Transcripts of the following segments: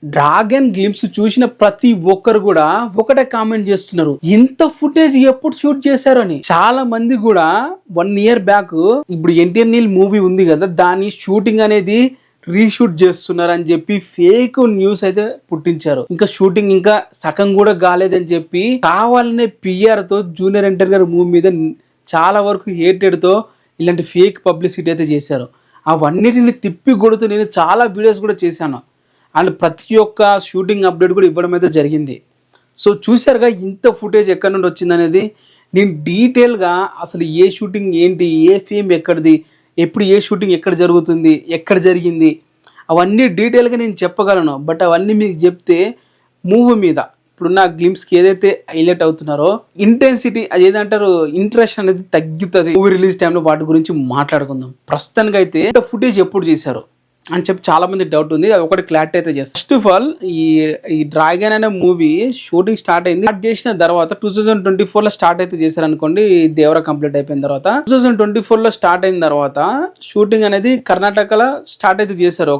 Dragon glimpse చూసిన ప్రతి ఒక్కరు కూడా ఒకటే కామెంట్ చేస్తున్నారు, ఇంత ఫుటేజ్ ఎప్పుడు షూట్ చేశారు అని. చాలా మంది కూడా 1 year బ్యాక్ ఇప్పుడు ఎన్టీఆర్ నీల్ మూవీ ఉంది కదా, దాని షూటింగ్ అనేది రీషూట్ చేస్తున్నారు అని చెప్పి ఫేక్ న్యూస్ అయితే పుట్టించారు. ఇంకా షూటింగ్ ఇంకా సగం కూడా కాలేదని చెప్పి కావాలనే పిఆర్ తో జూనియర్ ఎన్టీఆర్ గారి మూవీ మీద చాలా వరకు హేటెడ్ తో ఇలాంటి ఫేక్ పబ్లిసిటీ అయితే చేశారు. అవన్నిటిని తిప్పి కొడుతూ నేను చాలా వీడియోస్ కూడా చేశాను అండ్ ప్రతి ఒక్క షూటింగ్ అప్డేట్ కూడా ఇవ్వడం అయితే జరిగింది. సో చూసారుగా ఇంత ఫుటేజ్ ఎక్కడి నుండి వచ్చింది అనేది. నేను డీటెయిల్గా అసలు ఏ షూటింగ్ ఏంటి, ఏ ఫేమ్ ఎక్కడిది, ఎప్పుడు ఏ షూటింగ్ ఎక్కడ జరుగుతుంది, ఎక్కడ జరిగింది, అవన్నీ డీటెయిల్గా నేను చెప్పగలను. బట్ అవన్నీ మీకు చెప్తే మూవీ మీద ఇప్పుడున్న గ్లిమ్స్కి ఏదైతే హైలైట్ అవుతున్నారో ఇంటెన్సిటీ, అది ఏదంటారు ఇంట్రెస్ట్ అనేది తగ్గుతుంది. మూవీ రిలీజ్ టైంలో వాటి గురించి మాట్లాడుకుందాం. ప్రస్తుతానికి అయితే ఇంత ఫుటేజ్ ఎప్పుడు చేశారు అని చెప్పి చాలా మంది డౌట్ ఉంది. అది ఒకటి క్లారిటీ అయితే చేస్తారు. ఫస్ట్ ఆఫ్ ఆల్ ఈ డ్రాగన్ అనే మూవీ షూటింగ్ స్టార్ట్ అయింది. స్టార్ట్ చేసిన తర్వాత 2024 స్టార్ట్ అయితే చేశారు అనుకోండి. దేవర కంప్లీట్ అయిపోయిన తర్వాత 2024 స్టార్ట్ అయిన తర్వాత షూటింగ్ అనేది కర్ణాటకలో స్టార్ట్ అయితే చేశారు.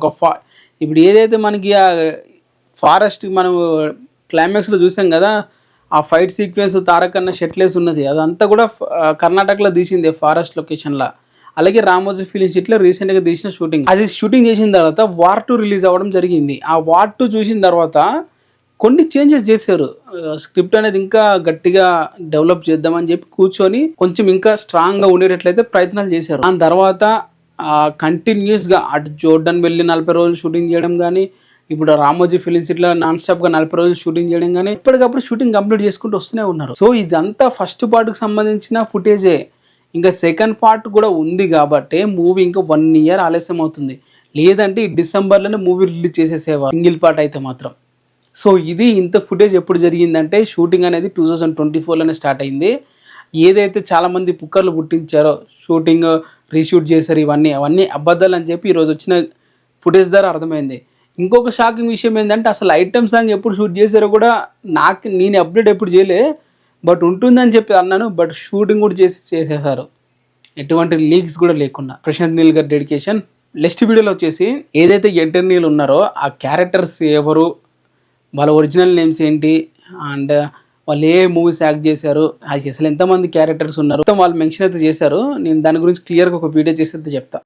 ఇప్పుడు ఏదైతే మనకి ఫారెస్ట్ మనం క్లైమాక్స్ లో చూసాం కదా, ఆ ఫైట్ సీక్వెన్స్ తారకన్న షెట్లేస్ ఉన్నది, అదంతా కూడా కర్ణాటకలో తీసింది ఫారెస్ట్ లొకేషన్ లా. అలాగే రామోజీ ఫిలిం సిటీలో రీసెంట్ గా తీసిన షూటింగ్, అది షూటింగ్ చేసిన తర్వాత వార్ 2 రిలీజ్ అవ్వడం జరిగింది. ఆ వార్ 2 చూసిన తర్వాత కొన్ని చేంజెస్ చేశారు. స్క్రిప్ట్ అనేది ఇంకా గట్టిగా డెవలప్ చేద్దామని చెప్పి కూర్చొని కొంచెం ఇంకా స్ట్రాంగ్ గా ఉండేటట్లయితే ప్రయత్నాలు చేశారు. దాని తర్వాత కంటిన్యూస్ గా అటు జోర్డన్ వెళ్ళి 40 రోజులు షూటింగ్ చేయడం కానీ, ఇప్పుడు రామోజీ ఫిలిం సిటీలో నాన్ స్టాప్ గా 40 రోజులు షూటింగ్ చేయడం కానీ, ఎప్పటికప్పుడు షూటింగ్ కంప్లీట్ చేసుకుంటూ వస్తూనే ఉన్నారు. సో ఇదంతా ఫస్ట్ పార్ట్ కి సంబంధించిన ఫుటేజే. ఇంకా సెకండ్ పార్ట్ కూడా ఉంది కాబట్టి మూవీ ఇంకా 1 year ఆలస్యం అవుతుంది. లేదంటే ఈ డిసెంబర్లోనే మూవీ రిలీజ్ చేసేసేవారు సింగిల్ పార్ట్ అయితే మాత్రం. సో ఇది ఇంత ఫుటేజ్ ఎప్పుడు జరిగిందంటే షూటింగ్ అనేది 2024లోనే స్టార్ట్ అయింది. ఏదైతే చాలా మంది పుక్కర్లు పుట్టించారో షూటింగ్ రీషూట్ చేశారు, అవన్నీ అబద్ధాలు అని చెప్పి ఈరోజు వచ్చిన ఫుటేజ్ ద్వారా అర్థమైంది. ఇంకొక షాకింగ్ విషయం ఏంటంటే అసలు ఐటమ్ సాంగ్ ఎప్పుడు షూట్ చేశారో కూడా నేను అప్డేట్ ఎప్పుడు చేయలే, బట్ ఉంటుందని చెప్పి అన్నాను. బట్ షూటింగ్ కూడా చేసేసారు ఎటువంటి లీక్స్ కూడా లేకుండా. ప్రశాంత్ నీల్ గారి డెడికేషన్. నెక్స్ట్ వీడియోలో వచ్చేసి ఏదైతే ఎన్టీఆర్ నీల్ ఉన్నారో ఆ క్యారెక్టర్స్ ఎవరు, వాళ్ళ ఒరిజినల్ నేమ్స్ ఏంటి, అండ్ వాళ్ళు ఏ మూవీస్ యాక్ట్ చేశారు, అసలు ఎంతమంది క్యారెక్టర్స్ ఉన్నారు, మొత్తం వాళ్ళు మెన్షన్ అయితే చేశారు. నేను దాని గురించి క్లియర్గా ఒక వీడియో చేసి అయితే చెప్తా.